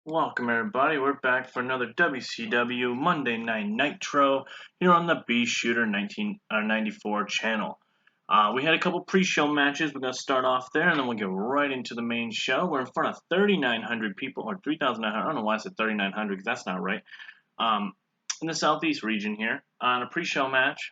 Welcome everybody, we're back for another WCW Monday Night Nitro here on the B Shooter 94 channel. We had a couple pre-show matches. We're going to start off there and then we'll get right into the main show. We're in front of 3,900 people, or 3,900, I don't know why I said 3,900 because that's not right. In the southeast region here, on a pre-show match,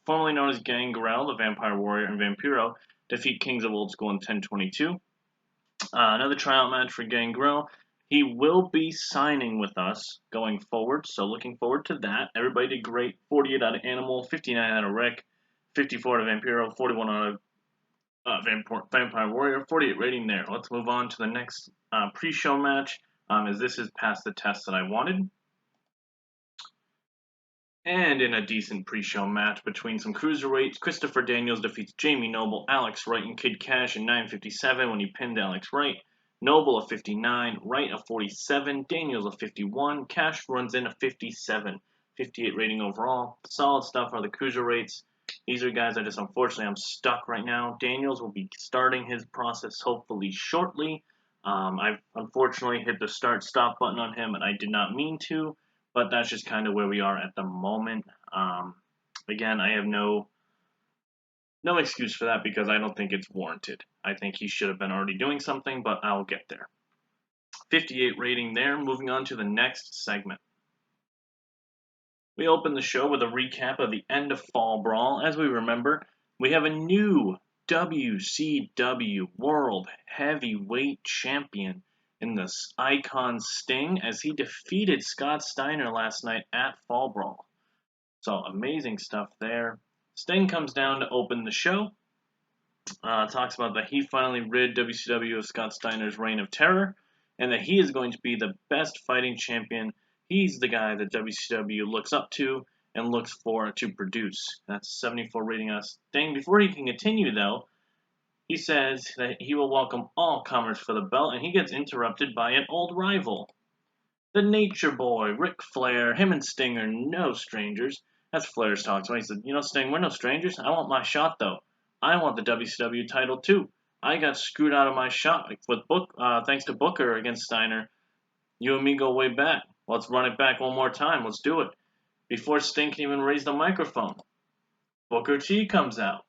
formerly known as Gangrel, the Vampire Warrior, and Vampiro defeat Kings of Old School in 1022. Another tryout match for Gangrel. He will be signing with us going forward, so looking forward to that. Everybody did great. 48 out of Animal, 59 out of Rick, 54 out of Vampiro, 41 out of Vampire Warrior, 48 rating there. Let's move on to the next pre-show match, as this is past the test that I wanted. And in a decent pre-show match between some cruiserweights, Christopher Daniels defeats Jamie Noble, Alex Wright, and Kid Cash in 9:57 when he pinned Alex Wright. Noble a 59, Wright a 47, Daniels a 51, Cash runs in a 57, 58 rating overall. Solid stuff for the cruiserweights. These are guys that just unfortunately I'm stuck right now. Daniels will be starting his process hopefully shortly. I've unfortunately hit the start-stop button on him, and I did not mean to, but that's just kind of where we are at the moment. Again, I have no excuse for that because I don't think it's warranted. I think he should have been already doing something, but I'll get there. 58 rating there. Moving on to the next segment. We open the show with a recap of the end of Fall Brawl. As we remember, we have a new WCW World Heavyweight Champion in this Icon Sting as he defeated Scott Steiner last night at Fall Brawl. So amazing stuff there. Sting comes down to open the show. Talks about that he finally rid WCW of Scott Steiner's reign of terror, and that he is going to be the best fighting champion. He's the guy that WCW looks up to and looks for to produce. That's 74 rating on Sting. Before he can continue, though, he says that he will welcome all comers for the belt, and he gets interrupted by an old rival. The Nature Boy, Ric Flair. Him and Sting are no strangers. That's Flair's talk. So he said, Sting, we're no strangers. I want my shot, though. I want the WCW title, too. I got screwed out of my shot with thanks to Booker against Steiner. You and me go way back. Let's run it back one more time. Let's do it. Before Sting can even raise the microphone, Booker T comes out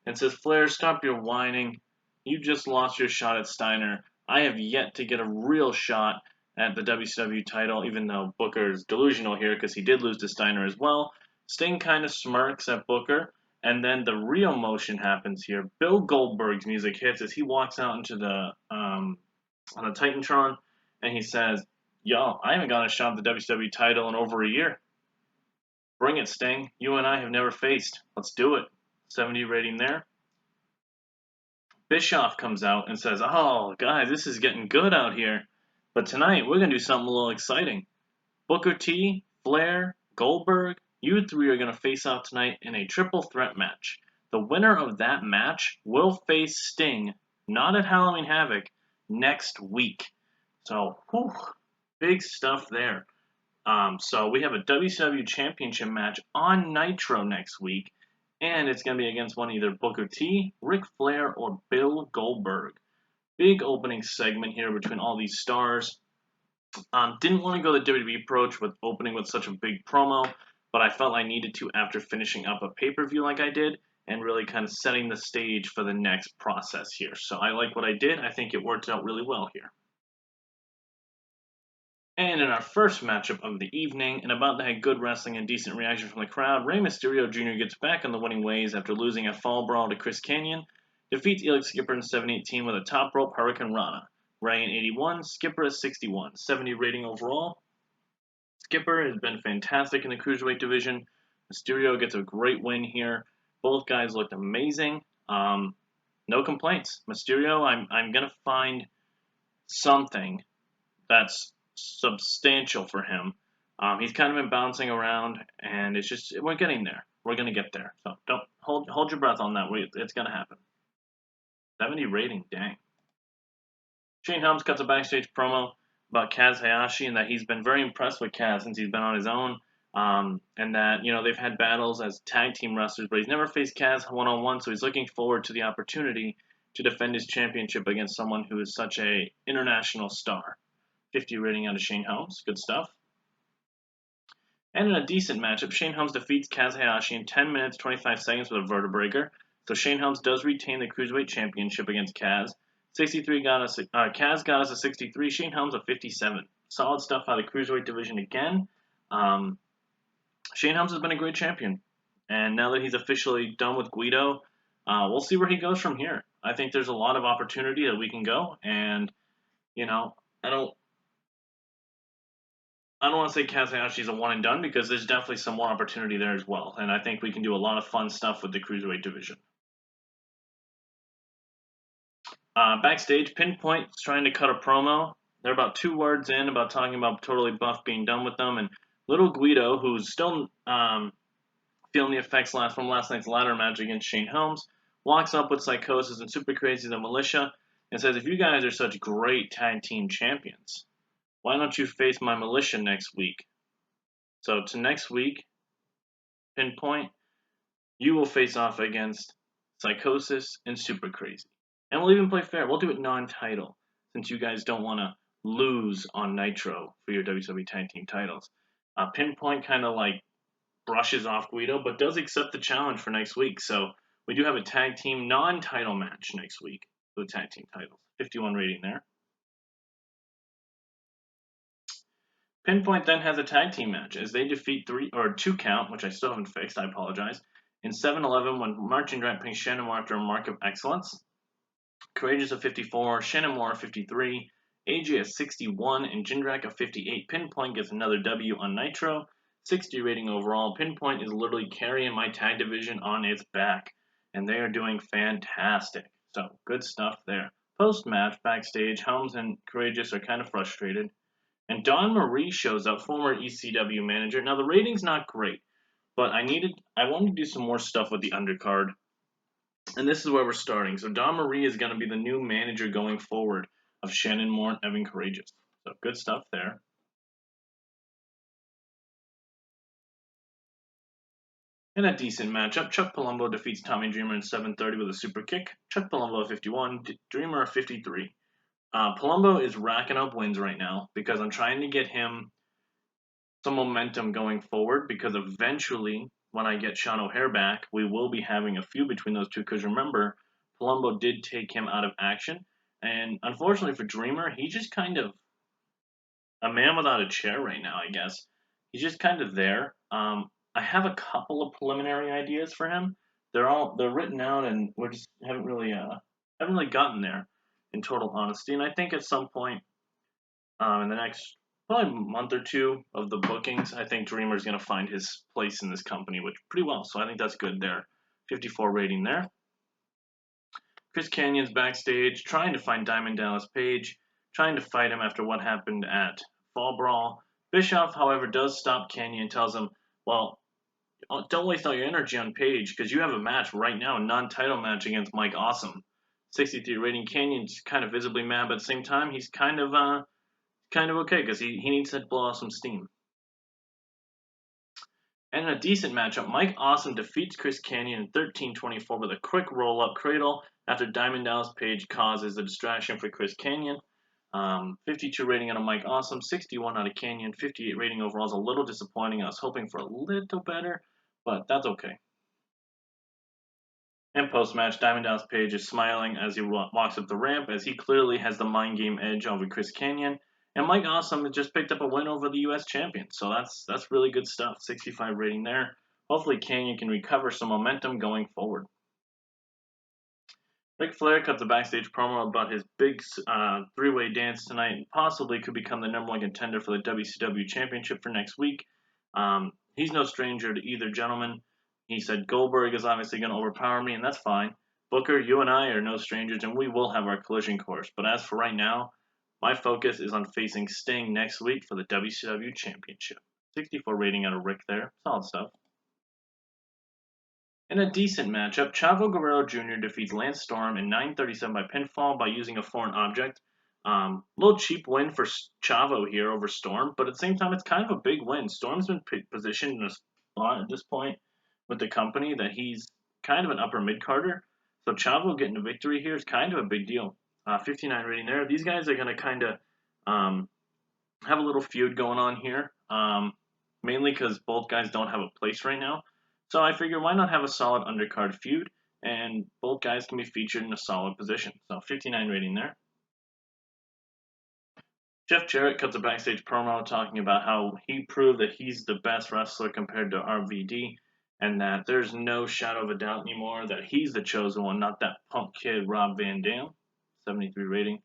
and says, Flair, stop your whining. You just lost your shot at Steiner. I have yet to get a real shot at the WCW title, even though Booker is delusional here because he did lose to Steiner as well. Sting kind of smirks at Booker, and then the real motion happens here. Bill Goldberg's music hits as he walks out into the on the Titantron, and he says, Yo, I haven't gotten a shot at the WCW title in over a year. Bring it, Sting. You and I have never faced. Let's do it. 70 rating there. Bischoff comes out and says, Oh, guys, this is getting good out here. But tonight, we're going to do something a little exciting. Booker T, Flair, Goldberg, you three are going to face off tonight in a triple threat match. The winner of that match will face Sting, not at Halloween Havoc, next week. So, big stuff there. So we have a WCW Championship match on Nitro next week, and it's going to be against either Booker T, Ric Flair, or Bill Goldberg. Big opening segment here between all these stars. Didn't want to go the WWE approach with opening with such a big promo, but I felt I needed to after finishing up a pay-per-view like I did, and really kind of setting the stage for the next process here. So I like what I did. I think it worked out really well here. And in our first matchup of the evening, and about to have good wrestling and decent reaction from the crowd, Rey Mysterio Jr. gets back on the winning ways after losing a Fall Brawl to Chris Kanyon, defeats Elix Skipper in 7:18 with a top rope Hurricane Rana. Rey in 81, Skipper at 61, 70 rating overall. Skipper has been fantastic in the Cruiserweight division. Mysterio gets a great win here. Both guys looked amazing. No complaints. Mysterio, I'm going to find something that's substantial for him. He's kind of been bouncing around, and it's just we're getting there. We're gonna get there. So don't hold your breath on that. It's gonna happen. 70 rating, dang. Shane Helms cuts a backstage promo about Kaz Hayashi and that he's been very impressed with Kaz since he's been on his own. And that they've had battles as tag team wrestlers, but he's never faced Kaz one-on-one, so he's looking forward to the opportunity to defend his championship against someone who is such a international star. 50 rating out of Shane Helms. Good stuff. And in a decent matchup, Shane Helms defeats Hayashi in 10 minutes 25 seconds with a vertebreaker. So Shane Helms does retain the Cruiserweight Championship against Kaz. 63 got us. Kaz got us a 63. Shane Helms a 57. Solid stuff out of the Cruiserweight division again. Shane Helms has been a great champion, and now that he's officially done with Guido, we'll see where he goes from here. I think there's a lot of opportunity that we can go, and you know, I don't I don't want to say Kazuyashi's a one and done because there's definitely some more opportunity there as well. And I think we can do a lot of fun stuff with the Cruiserweight division. Backstage, PinPoint's trying to cut a promo. They're about 2 words in about talking about Totally Buff being done with them. And little Guido, who's still feeling the effects from last night's ladder match against Shane Helms, walks up with Psychosis and Super Crazy the Militia and says, if you guys are such great tag team champions, why don't you face my Militia next week? So to next week, PinPoint, you will face off against Psychosis and Super Crazy. And we'll even play fair. We'll do it non-title, since you guys don't want to lose on Nitro for your WCW Tag Team titles. PinPoint kind of like brushes off Guido, but does accept the challenge for next week. So we do have a tag team non-title match next week for the tag team titles. 51 rating there. PinPoint then has a tag team match as they defeat 2 count, which I still haven't fixed, I apologize, in 7-11 when Marching Rat pings Shannon Moore after a mark of excellence. Courageous of 54, Shannon Moore 53, AJ at 61, and Jindrak of 58. PinPoint gets another W on Nitro. 60 rating overall. PinPoint is literally carrying my tag division on its back, and they are doing fantastic. So, good stuff there. Post-match, backstage, Helms and Courageous are kind of frustrated. And Dawn Marie shows up, former ECW manager. Now, the rating's not great, but I wanted to do some more stuff with the undercard. And this is where we're starting. So Dawn Marie is going to be the new manager going forward of Shannon Moore and Evan Courageous. So good stuff there. In a decent matchup, Chuck Palumbo defeats Tommy Dreamer in 7:30 with a super kick. Chuck Palumbo 51, Dreamer 53. Palumbo is racking up wins right now because I'm trying to get him some momentum going forward because eventually, when I get Sean O'Haire back, we will be having a feud between those two because remember, Palumbo did take him out of action. And unfortunately for Dreamer, he's just kind of a man without a chair right now, I guess. He's just kind of there. I have a couple of preliminary ideas for him. They're written out and we just haven't really gotten there in total honesty. And I think at some point in the next probably month or two of the bookings, I think Dreamer's going to find his place in this company, which pretty well. So I think that's good there. 54 rating there. Chris Kanyon's backstage trying to find Diamond Dallas Page, trying to fight him after what happened at Fall Brawl. Bischoff, however, does stop Kanyon and tells him, well, don't waste all your energy on Page because you have a match right now, a non-title match against Mike Awesome. 63 rating. Kanyon's kind of visibly mad, but at the same time, he's kind of okay because he needs to blow off some steam. And in a decent matchup, Mike Awesome defeats Chris Kanyon in 13:24 with a quick roll-up cradle after Diamond Dallas Page causes a distraction for Chris Kanyon. 52 rating out of Mike Awesome, 61 out of Kanyon, 58 rating overall is a little disappointing. I was hoping for a little better, but that's okay. And post-match, Diamond Dallas Page is smiling as he walks up the ramp as he clearly has the mind game edge over Chris Kanyon. And Mike Awesome has just picked up a win over the U.S. champion, so that's really good stuff. 65 rating there. Hopefully Kanyon can recover some momentum going forward. Ric Flair cut the backstage promo about his big 3-way dance tonight and possibly could become the #1 contender for the WCW Championship for next week. He's no stranger to either gentleman. He said Goldberg is obviously going to overpower me, and that's fine. Booker, you and I are no strangers, and we will have our collision course. But as for right now, my focus is on facing Sting next week for the WCW Championship. 64 rating out of Rick there. Solid stuff. In a decent matchup, Chavo Guerrero Jr. defeats Lance Storm in 9:37 by pinfall by using a foreign object. Little cheap win for Chavo here over Storm, but at the same time, it's kind of a big win. Storm's been positioned in a spot at this point with the company that he's kind of an upper mid-carder. So Chavo getting a victory here is kind of a big deal. 59 rating there. These guys are going to kind of have a little feud going on here, mainly because both guys don't have a place right now. So I figure why not have a solid undercard feud, and both guys can be featured in a solid position. So 59 rating there. Jeff Jarrett cuts a backstage promo talking about how he proved that he's the best wrestler compared to RVD, and that there's no shadow of a doubt anymore that he's the chosen one, not that punk kid Rob Van Dam. 73 rating.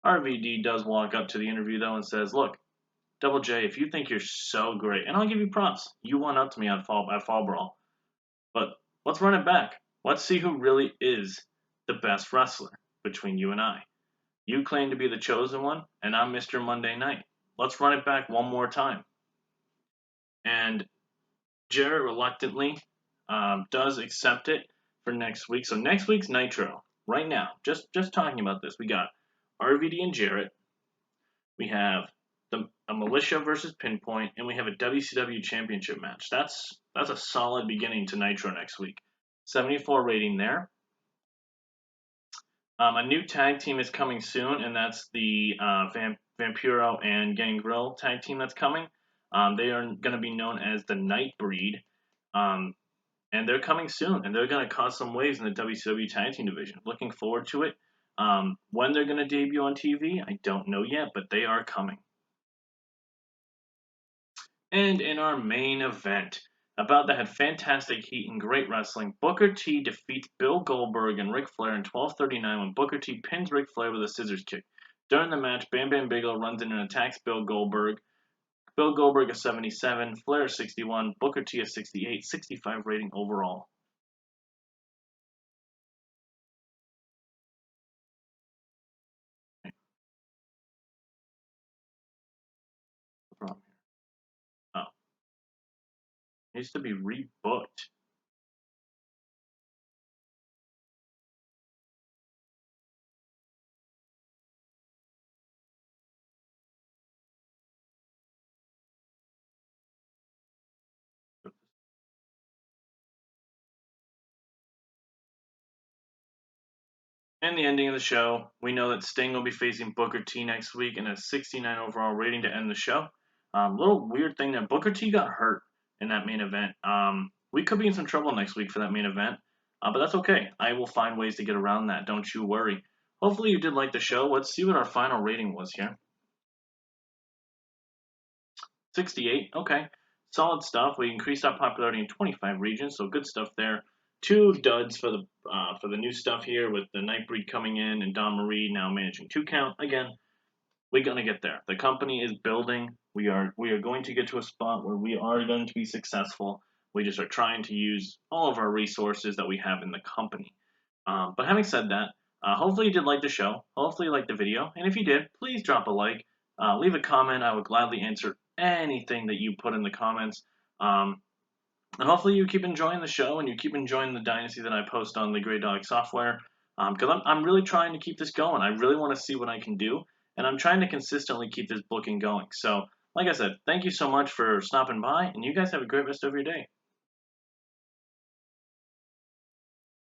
RVD does walk up to the interview though and says, "Look, Double J, if you think you're so great, and I'll give you props, you won up to me at Fall Brawl, but let's run it back. Let's see who really is the best wrestler between you and I. You claim to be the chosen one, and I'm Mr. Monday Night. Let's run it back one more time." And Jarrett reluctantly does accept it for next week. So next week's Nitro, right now, just talking about this, we got RVD and Jarrett. We have a Militia versus PinPoint, and we have a WCW Championship match. That's a solid beginning to Nitro next week. 74 rating there. A new tag team is coming soon, and that's the Vampiro and Gangrel tag team that's coming. They are going to be known as the Nightbreed, and they're coming soon, and they're going to cause some waves in the WCW tag team division. Looking forward to it. When they're going to debut on TV, I don't know yet, but they are coming. And in our main event, a bout that had fantastic heat and great wrestling, Booker T defeats Bill Goldberg and Ric Flair in 12:39 when Booker T pins Ric Flair with a scissors kick. During the match, Bam Bam Bigelow runs in and attacks Bill Goldberg. Bill Goldberg is 77, Flair is 61, Booker T is 68, 65 rating overall. What's wrong here? Oh, it needs to be rebooked. And the ending of the show, we know that Sting will be facing Booker T next week in a 69 overall rating to end the show. Little weird thing that Booker T got hurt in that main event. We could be in some trouble next week for that main event, but that's okay. I will find ways to get around that. Don't you worry. Hopefully you did like the show. Let's see what our final rating was here. 68. Okay, solid stuff. We increased our popularity in 25 regions, so good stuff there. Two duds for the new stuff here with the Nightbreed coming in and Don Marie now managing 2 count. Again, we're gonna get there. The company is building. We are going to get to a spot where we are going to be successful. We just are trying to use all of our resources that we have in the company. But having said that, hopefully you did like the show. Hopefully you liked the video. And if you did, please drop a like. Leave a comment. I would gladly answer anything that you put in the comments. And hopefully you keep enjoying the show and you keep enjoying the Dynasty that I post on the Grey Dog software. Because I'm really trying to keep this going. I really want to see what I can do. And I'm trying to consistently keep this booking going. So, like I said, thank you so much for stopping by. And you guys have a great rest of your day.